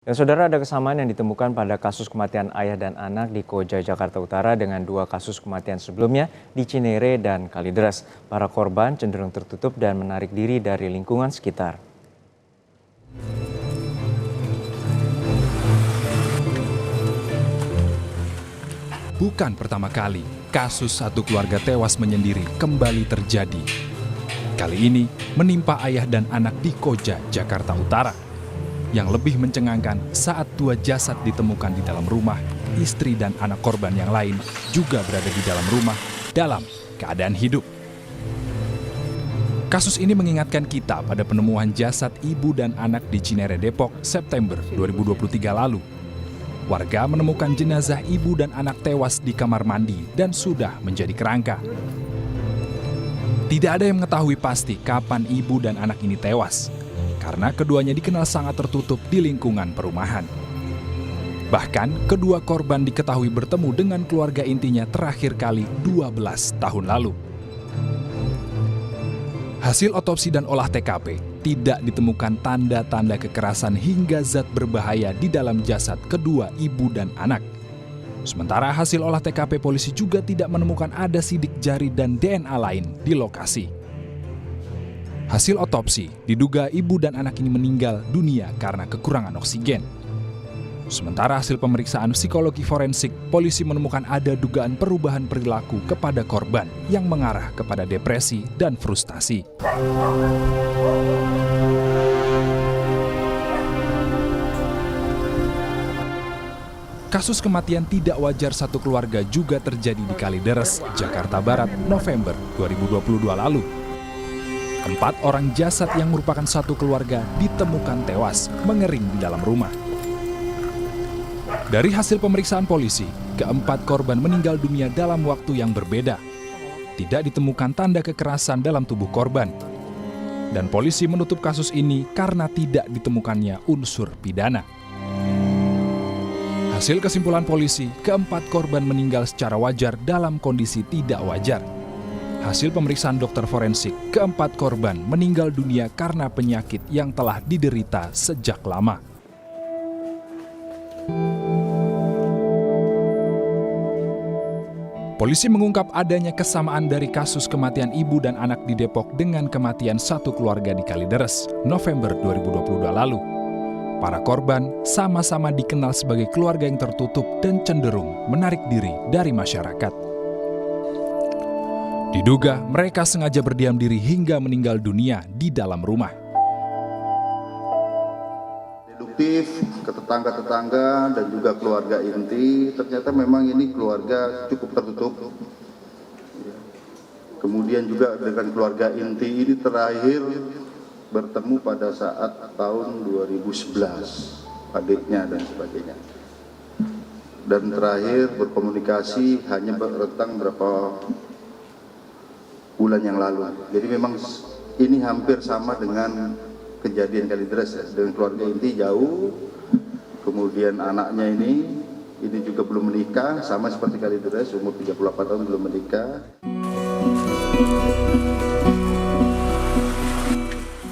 Dan saudara, ada kesamaan yang ditemukan pada kasus kematian ayah dan anak di Koja, Jakarta Utara dengan dua kasus kematian sebelumnya di Cinere dan Kalideres. Para korban cenderung tertutup dan menarik diri dari lingkungan sekitar. Bukan pertama kali kasus satu keluarga tewas menyendiri kembali terjadi. Kali ini menimpa ayah dan anak di Koja, Jakarta Utara. Yang lebih mencengangkan saat dua jasad ditemukan di dalam rumah, istri dan anak korban yang lain juga berada di dalam rumah dalam keadaan hidup. Kasus ini mengingatkan kita pada penemuan jasad ibu dan anak di Cinere, Depok, September 2023 lalu. Warga menemukan jenazah ibu dan anak tewas di kamar mandi dan sudah menjadi kerangka. Tidak ada yang mengetahui pasti kapan ibu dan anak ini tewas, karena keduanya dikenal sangat tertutup di lingkungan perumahan. Bahkan, kedua korban diketahui bertemu dengan keluarga intinya terakhir kali 12 tahun lalu. Hasil otopsi dan olah TKP, tidak ditemukan tanda-tanda kekerasan hingga zat berbahaya di dalam jasad kedua ibu dan anak. Sementara hasil olah TKP, polisi juga tidak menemukan ada sidik jari dan DNA lain di lokasi. Hasil otopsi diduga ibu dan anak ini meninggal dunia karena kekurangan oksigen. Sementara hasil pemeriksaan psikologi forensik, polisi menemukan ada dugaan perubahan perilaku kepada korban yang mengarah kepada depresi dan frustasi. Kasus kematian tidak wajar satu keluarga juga terjadi di Kalideres, Jakarta Barat, November 2022 lalu. 4 orang jasad yang merupakan satu keluarga ditemukan tewas mengering di dalam rumah. Dari hasil pemeriksaan polisi, keempat korban meninggal dunia dalam waktu yang berbeda. Tidak ditemukan tanda kekerasan dalam tubuh korban. Dan polisi menutup kasus ini karena tidak ditemukannya unsur pidana. Hasil kesimpulan polisi, keempat korban meninggal secara wajar dalam kondisi tidak wajar. Hasil pemeriksaan dokter forensik, keempat korban meninggal dunia karena penyakit yang telah diderita sejak lama. Polisi mengungkap adanya kesamaan dari kasus kematian ibu dan anak di Depok dengan kematian satu keluarga di Kalideres, November 2022 lalu. Para korban sama-sama dikenal sebagai keluarga yang tertutup dan cenderung menarik diri dari masyarakat. Diduga mereka sengaja berdiam diri hingga meninggal dunia di dalam rumah. Deduktif ke tetangga-tetangga dan juga keluarga inti, ternyata memang ini keluarga cukup tertutup. Kemudian juga dengan keluarga inti ini terakhir bertemu pada saat tahun 2011, adiknya dan sebagainya. Dan terakhir berkomunikasi hanya berrentang berapa bulan yang lalu. Jadi memang ini hampir sama dengan kejadian Kalideres ya, dengan keluarga inti jauh, kemudian anaknya ini juga belum menikah, sama seperti Kalideres, umur 38 tahun belum menikah.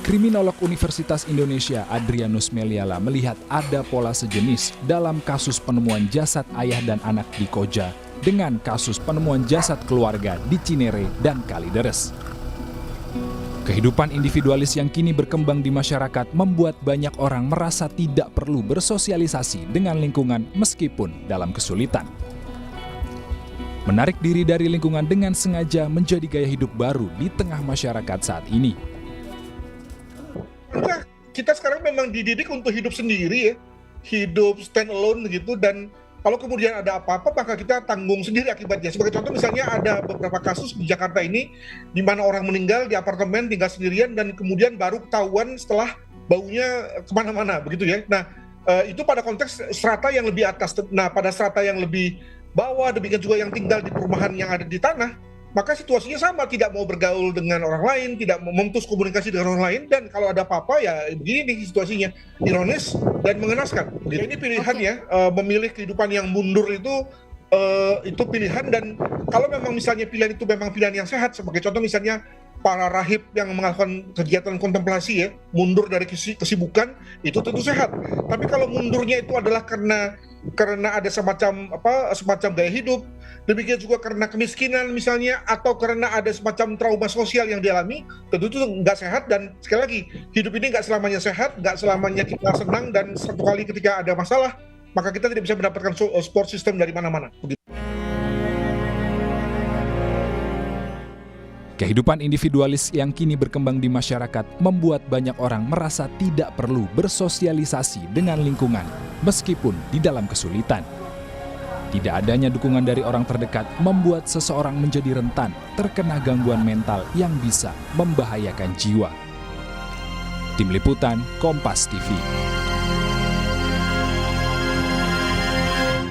Kriminolog Universitas Indonesia Adrianus Meliala melihat ada pola sejenis dalam kasus penemuan jasad ayah dan anak di Koja dengan kasus penemuan jasad keluarga di Cinere dan Kalideres. Kehidupan individualis yang kini berkembang di masyarakat membuat banyak orang merasa tidak perlu bersosialisasi dengan lingkungan meskipun dalam kesulitan. Menarik diri dari lingkungan dengan sengaja menjadi gaya hidup baru di tengah masyarakat saat ini. Kita sekarang memang dididik untuk hidup sendiri ya, hidup stand alone gitu, dan kalau kemudian ada apa-apa maka kita tanggung sendiri akibatnya. Sebagai contoh misalnya ada beberapa kasus di Jakarta ini di mana orang meninggal di apartemen tinggal sendirian dan kemudian baru ketahuan setelah baunya kemana-mana begitu ya. Nah itu pada konteks strata yang lebih atas. Nah pada strata yang lebih bawah, demikian juga yang tinggal di perumahan yang ada di tanah, maka situasinya sama, tidak mau bergaul dengan orang lain, tidak mau memutus komunikasi dengan orang lain, dan kalau ada apa-apa ya begini nih situasinya, ironis dan mengenaskan. Jadi ini pilihan ya, memilih kehidupan yang mundur itu pilihan, dan kalau memang misalnya pilihan itu memang pilihan yang sehat, sebagai contoh misalnya para rahib yang melakukan kegiatan kontemplasi ya, mundur dari kesibukan, itu tentu sehat. Tapi kalau mundurnya itu adalah karena ada semacam gaya hidup, demikian juga karena kemiskinan misalnya, atau karena ada semacam trauma sosial yang dialami, tentu itu nggak sehat. Dan sekali lagi, hidup ini nggak selamanya sehat, nggak selamanya kita senang, dan satu kali ketika ada masalah, maka kita tidak bisa mendapatkan support system dari mana-mana. Kehidupan individualis yang kini berkembang di masyarakat membuat banyak orang merasa tidak perlu bersosialisasi dengan lingkungan, meskipun di dalam kesulitan. Tidak adanya dukungan dari orang terdekat membuat seseorang menjadi rentan terkena gangguan mental yang bisa membahayakan jiwa. Tim Liputan, Kompas TV.